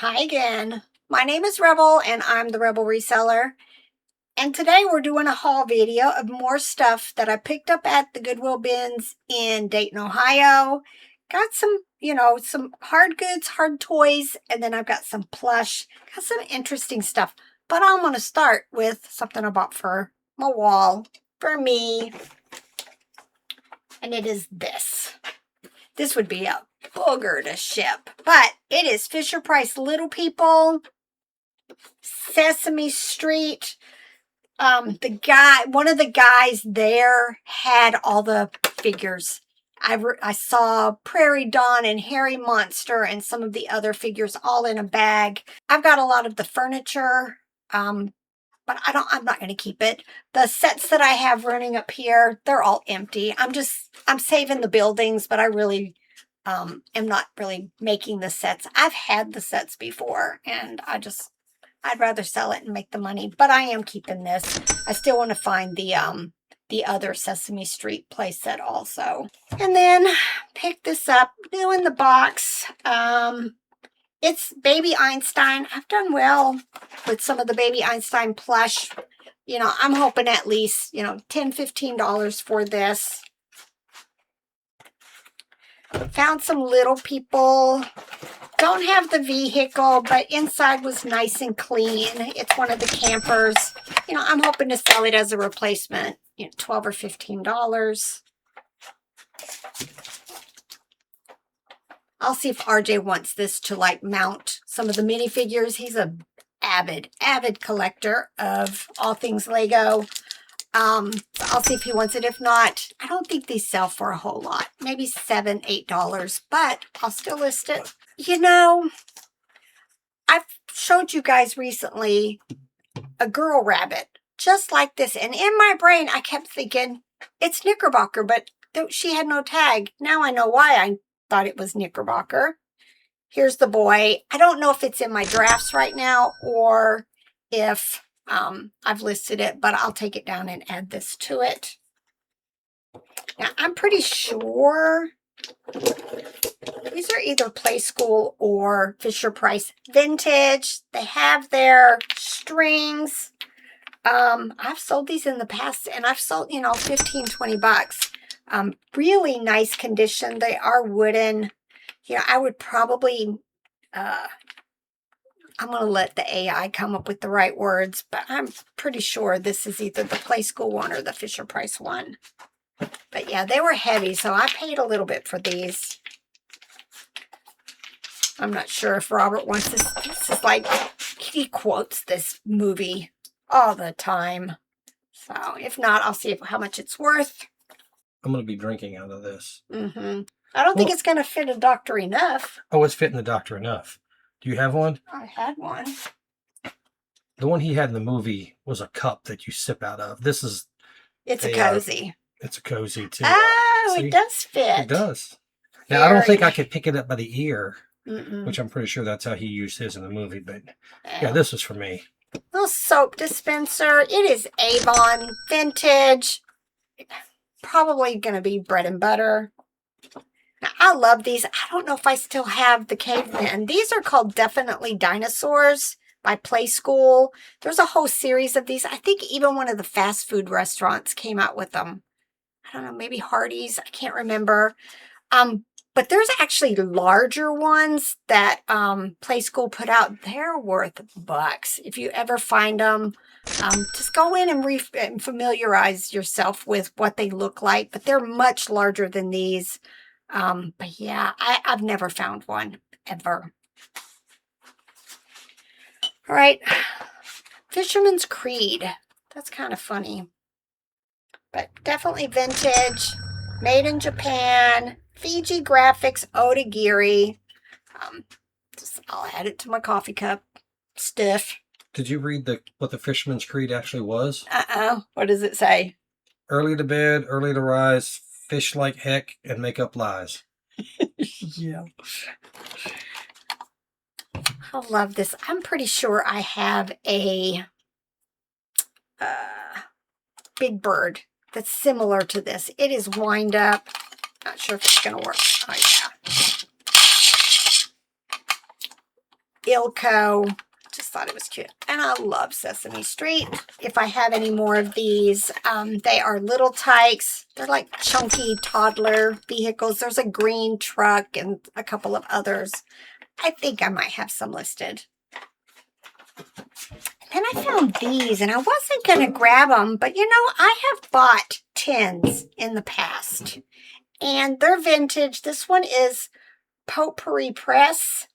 Hi again. My name is Rebel and I'm the Rebel Reseller. And today we're doing a haul video of more stuff that I picked up at the Goodwill bins in Dayton, Ohio. Got some, some hard goods, hard toys, and then I've got some plush. Got some interesting stuff. But I'm going to start with something I bought for my wall, for me. And it is this. This would be a booger to ship, but it is Fisher-Price Little People, Sesame Street. One of the guys there had all the figures. I saw Prairie Dawn and Harry Monster and some of the other figures all in a bag. I've got a lot of the furniture, but I'm not going to keep it. The sets that I have running up here, they're all empty. I'm saving the buildings, but I really am not really making the sets. I've had the sets before, and I'd rather sell it and make the money, but I am keeping this. I still want to find the other Sesame Street playset also. And then pick this up, new in the box. It's Baby Einstein. I've done well with some of the Baby Einstein plush. I'm hoping at least, $10, $15 for this. Found some Little People. Don't have the vehicle, but inside was nice and clean. It's one of the campers. I'm hoping to sell it as a replacement, $12 or $15. I'll see if RJ wants this to mount some of the minifigures. He's a avid collector of all things Lego. So I'll see if he wants it. If not, I don't think they sell for a whole lot. Maybe $7, $8, but I'll still list it. I've showed you guys recently a girl rabbit just like this. And in my brain, I kept thinking it's Knickerbocker, but she had no tag. Now I know why I thought it was Knickerbocker. Here's the boy. I don't know if it's in my drafts right now or if I've listed it, but I'll take it down and add this to it. Now, I'm pretty sure these are either Play School or Fisher-Price Vintage. They have their strings. I've sold these in the past, and I've sold, $15, $20. Really nice condition. They are wooden. I would probably, I'm going to let the AI come up with the right words, but I'm pretty sure this is either the Play School one or the Fisher-Price one. But yeah, they were heavy, so I paid a little bit for these. I'm not sure if Robert wants this. This is he quotes this movie all the time. So if not, I'll see how much it's worth. I'm going to be drinking out of this. I don't think it's going to fit a Dr. Enough. Oh, it's fitting the Dr. Enough. Do you have one? I had one. The one he had in the movie was a cup that you sip out of. It's a cozy. It's a cozy too. Oh, it does fit. It does. Now, I don't think I could pick it up by the ear, which I'm pretty sure that's how he used his in the movie. But yeah, this was for me. Little soap dispenser. It is Avon Vintage. Probably going to be bread and butter. Now, I love these. I don't know if I still have the cavemen. These are called Definitely Dinosaurs by Play School. There's a whole series of these. I think even one of the fast food restaurants came out with them. I don't know, maybe Hardee's. I can't remember. But there's actually larger ones that Play School put out. They're worth $bucks. If you ever find them, just go in and familiarize yourself with what they look like. But they're much larger than these. But yeah, I've never found one, ever. All right. Fisherman's Creed. That's kind of funny. But definitely vintage. Made in Japan. Fiji graphics, Otagiri. I'll add it to my coffee cup. Stiff. Did you read what the Fisherman's Creed actually was? What does it say? Early to bed, early to rise, fish like heck, and make up lies. Yeah. I love this. I'm pretty sure I have a Big Bird that's similar to this. It is wind up. Not sure if it's going to work. Oh, yeah. Ilko. Just thought it was cute. And I love Sesame Street. If I have any more of these, they are little tykes. They're like chunky toddler vehicles. There's a green truck and a couple of others. I think I might have some listed. Then I found these, and I wasn't going to grab them, but you know, I have bought tins in the past, and they're vintage. This one is Potpourri Press,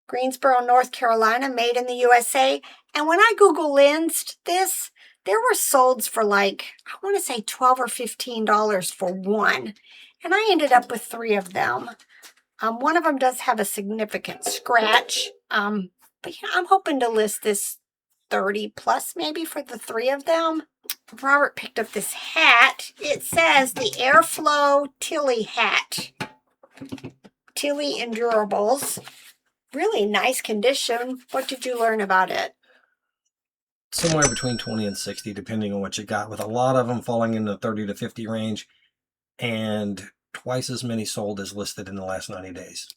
Greensboro, North Carolina, made in the USA. And when I Google lensed this, there were solds for like, I want to say $12 or $15 for one. And I ended up with 3 of them. One of them does have a significant scratch. But you know, I'm hoping to list this 30 plus maybe for the 3 of them. Robert picked up this hat. It says the Airflow Tilly hat. Tilly Endurables. Really nice condition. What did you learn about it? Somewhere between 20 and 60, depending on what you got, with a lot of them falling in the 30 to 50 range, and twice as many sold as listed in the last 90 days.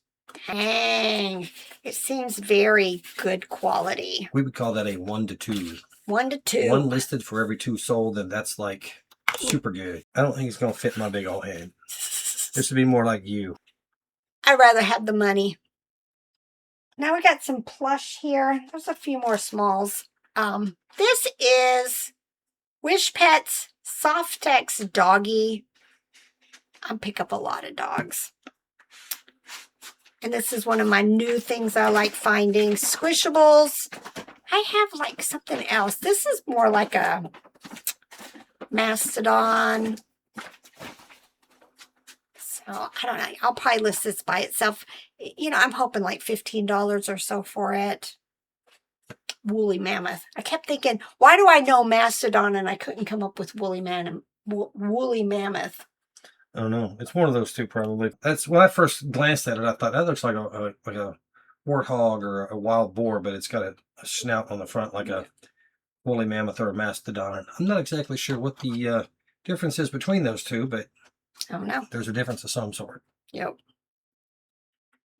Dang, it seems very good quality. We would call that a 1 to 2. 1 to 2. 1 listed for every 2 sold, and that's like super good. I don't think it's going to fit my big old head. This would be more like you. I'd rather have the money. Now we got some plush here. There's a few more smalls. This is Wish Pets Softex Doggy. I pick up a lot of dogs. And this is one of my new things I like finding. Squishables. I have like something else. This is more like a Mastodon. So I don't know. I'll probably list this by itself. You know, I'm hoping like $15 or so for it. Woolly Mammoth. I kept thinking, why do I know Mastodon and I couldn't come up with Woolly Mammoth? I don't know. It's one of those two, probably. That's when I first glanced at it. I thought that looks like a warthog or a wild boar, but it's got a snout on the front like a woolly mammoth or a mastodon. I'm not exactly sure what the difference is between those two, but oh no, there's a difference of some sort. Yep.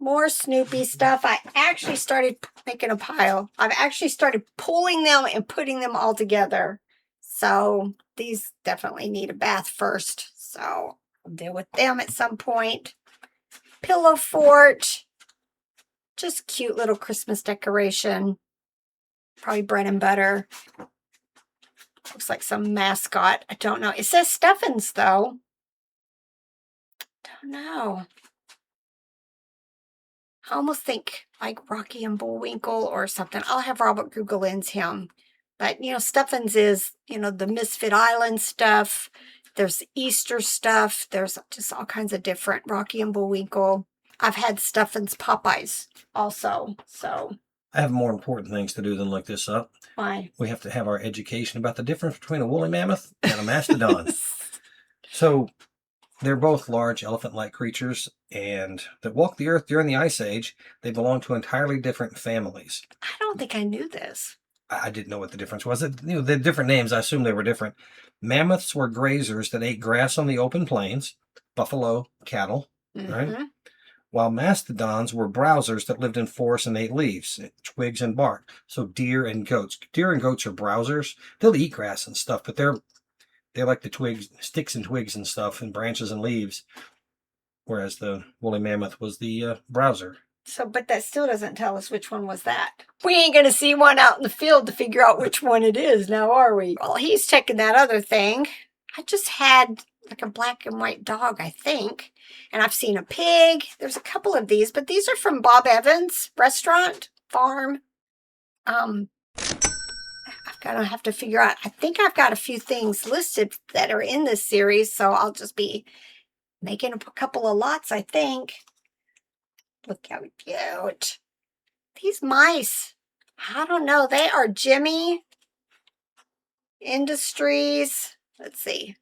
More Snoopy stuff. I actually started making a pile. I've actually started pulling them and putting them all together. So these definitely need a bath first. So I'll deal with them at some point. Pillow fort. Just cute little Christmas decoration. Probably bread and butter. Looks like some mascot. I don't know. It says Stuffins though. Don't know. I almost think like Rocky and Bullwinkle or something. I'll have Robert Google lens him. But, you know, Stuffins is, you know, the Misfit Island stuff. There's Easter stuff. There's just all kinds of different Rocky and Bullwinkle. I've had Stuffins Popeyes also, so. I have more important things to do than look this up. Why? We have to have our education about the difference between a woolly mammoth and a mastodon. So they're both large elephant-like creatures and that walked the earth during the Ice Age. They belong to entirely different families. I don't think I knew this. I didn't know what the difference was. You know, the different names, I assume they were different. Mammoths were grazers that ate grass on the open plains, buffalo, cattle, right? While mastodons were browsers that lived in forests and ate leaves, twigs, and bark. So deer and goats. Deer and goats are browsers. They'll eat grass and stuff, but they like the twigs, sticks and twigs and stuff, and branches and leaves. Whereas the woolly mammoth was the browser. So, but that still doesn't tell us which one was that. We ain't going to see one out in the field to figure out which one it is now, are we? Well, he's checking that other thing. I just had like a black and white dog, I think. And I've seen a pig. There's a couple of these, but these are from Bob Evans Restaurant Farm. I've got to have to figure out. I think I've got a few things listed that are in this series, so I'll just be making a couple of lots, I think. Look how cute. These mice, I don't know. They are Jimmy Industries. Let's see.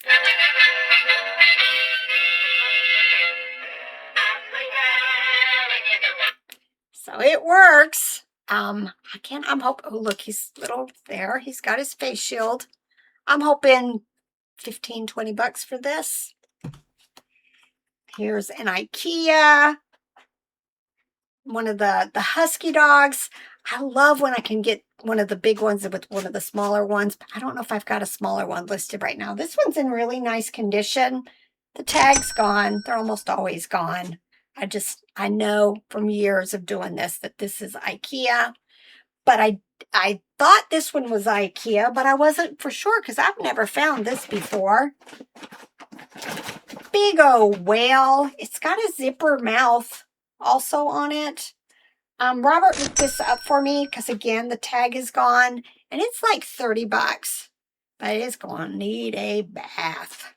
So it works. I'm hoping, oh look, he's little there. He's got his face shield. I'm hoping 15, 20 bucks for this. Here's an IKEA. one of the husky dogs. I love when I can get one of the big ones with one of the smaller ones, but I don't know if I've got a smaller one listed right now. This one's in really nice condition. The tag's gone. They're almost always gone. I know from years of doing this that this is IKEA, but I thought this one was IKEA, but I wasn't for sure because I've never found this before. Big old whale. It's got a zipper mouth also on it. Robert looked this up for me because, again, the tag is gone, and it's like 30 bucks, but it's going to need a bath.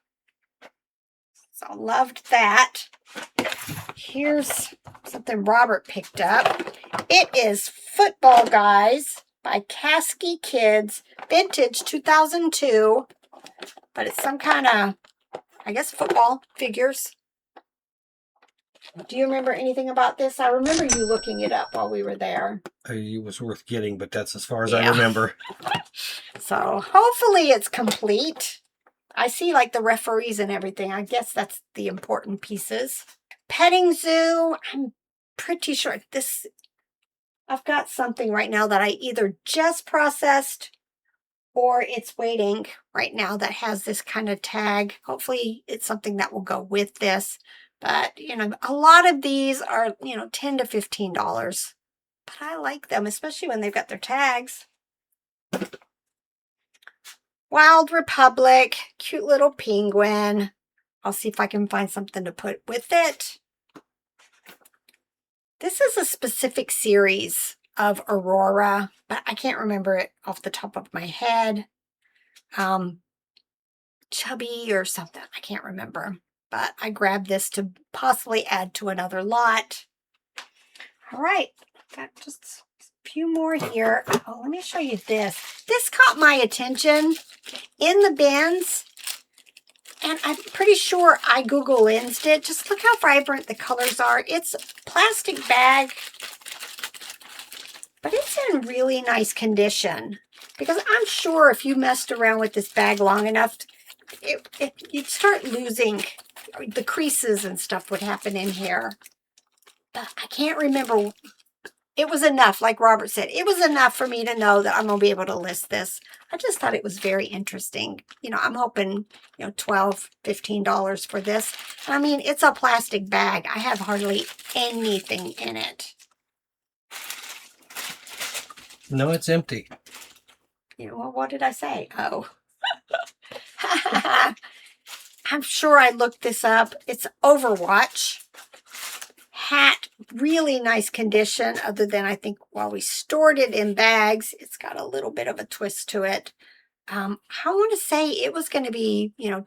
So loved that. Here's something Robert picked up. It is Football Guys by Kasky Kids, vintage 2002, but it's some kind of, I guess, football figures. Do you remember anything about this? I remember you looking it up while we were there. It was worth getting, but that's as far as I remember. So hopefully it's complete. I see like the referees and everything. I guess that's the important pieces. Petting zoo. I'm pretty sure this, I've got something right now that I either just processed or it's waiting right now that has this kind of tag. Hopefully it's something that will go with this. But, you know, a lot of these are, you know, $10 to $15. But I like them, especially when they've got their tags. Wild Republic, cute little penguin. I'll see if I can find something to put with it. This is a specific series of Aurora, but I can't remember it off the top of my head. Chubby or something, I can't remember. But I grabbed this to possibly add to another lot. All right, got just a few more here. Oh, let me show you this. This caught my attention in the bins, and I'm pretty sure I Google Lensed it. Just look how vibrant the colors are. It's a plastic bag, but it's in really nice condition, because I'm sure if you messed around with this bag long enough, you'd start losing the creases and stuff would happen in here. But I can't remember. It was enough, like Robert said, it was enough for me to know that I'm going to be able to list this. I just thought it was very interesting. You know, I'm hoping, you know, $12, $15 for this. I mean, it's a plastic bag. I have hardly anything in it. No, it's empty. You know, well, what did I say? Oh. I'm sure I looked this up. It's Overwatch. Hat, really nice condition, other than I think while we stored it in bags, it's got a little bit of a twist to it. I want to say it was going to be, you know,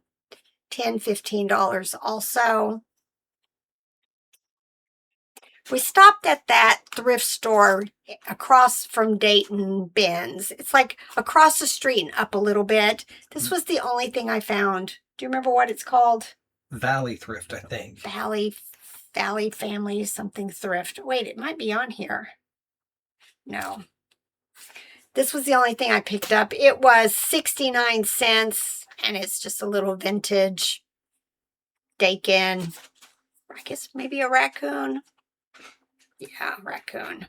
$10, $15 also. We stopped at that thrift store across from Dayton Bins. It's like across the street and up a little bit. This was the only thing I found. Do you remember what it's called? Valley Thrift, I think. Valley Family something Thrift. Wait, it might be on here. No. This was the only thing I picked up. It was 69 cents, and it's just a little vintage Decor. I guess maybe a raccoon. Yeah, raccoon.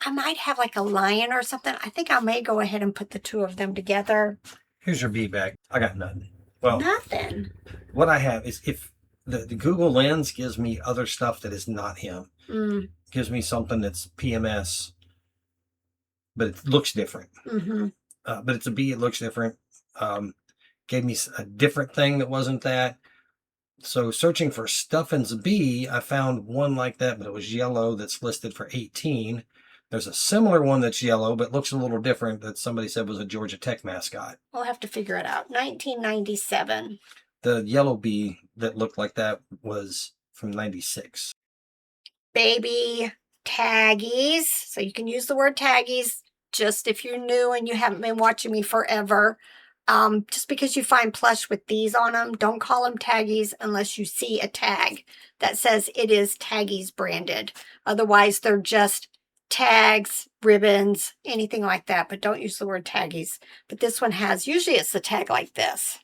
I might have like a lion or something. I think I may go ahead and put the two of them together. Here's your bee bag. I got nothing. Well, nothing. What I have is, if the Google Lens gives me other stuff that is not him. Gives me something that's PMS, but it looks different. But it's a bee. It looks different. Gave me a different thing that wasn't that. So searching for Stuffin's bee, I found one like that, but it was yellow, that's listed for $18. There's a similar one that's yellow, but looks a little different, that somebody said was a Georgia Tech mascot. We'll have to figure it out. 1997. The yellow bee that looked like that was from 96. Baby taggies. So you can use the word taggies just if you're new and you haven't been watching me forever. Just because you find plush with these on them, don't call them taggies unless you see a tag that says it is taggies branded. Otherwise, they're just tags, ribbons, anything like that, but don't use the word taggies. But this one has, usually it's the tag like this.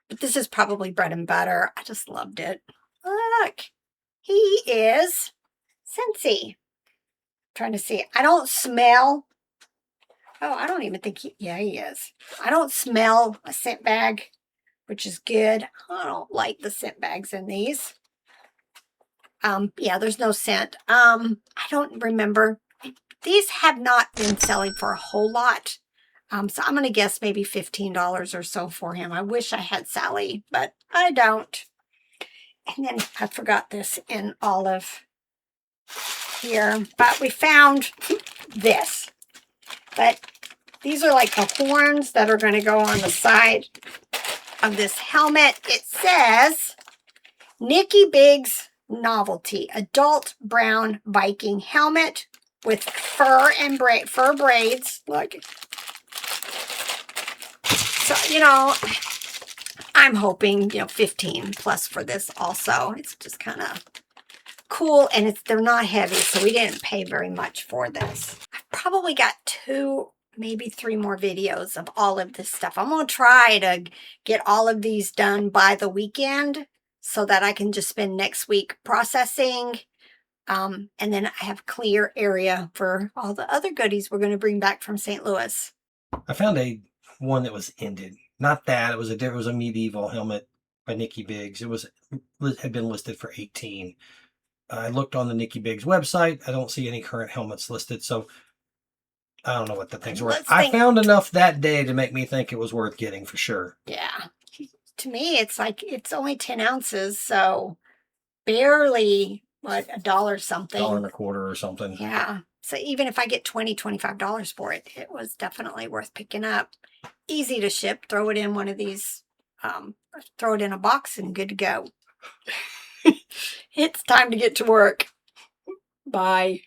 But this is probably bread and butter. I just loved it. Look, he is Scentsy. Trying to see. I don't smell. Oh, I don't even think yeah, he is. I don't smell a scent bag, which is good. I don't like the scent bags in these. Yeah, there's no scent. I don't remember. These have not been selling for a whole lot. So I'm going to guess maybe $15 or so for him. I wish I had Sally, but I don't. And then I forgot this in olive here, but we found this. But these are like the horns that are going to go on the side of this helmet. It says Nikki Biggs Novelty Adult Brown Viking Helmet with fur and fur braids. Look. So, you know, I'm hoping, 15 plus for this also. It's just kind of cool, and they're not heavy, so we didn't pay very much for this. I've probably got 2, maybe 3 more videos of all of this stuff. I'm going to try to get all of these done by the weekend so that I can just spend next week processing. And then I have clear area for all the other goodies we're going to bring back from St. Louis. I found one that was ended. Not that, it was a medieval helmet by Nikki Biggs. Had been listed for 18. I looked on the Nikki Biggs website. I don't see any current helmets listed, so I don't know what the thing's worth. I found enough that day to make me think it was worth getting for sure. Yeah. To me, it's like it's only 10 ounces, so barely, what, $1 something. $1.25 or something. Yeah. So even if I get $20, $25 for it, it was definitely worth picking up. Easy to ship. Throw it in one of these, throw it in a box and good to go. It's time to get to work. Bye.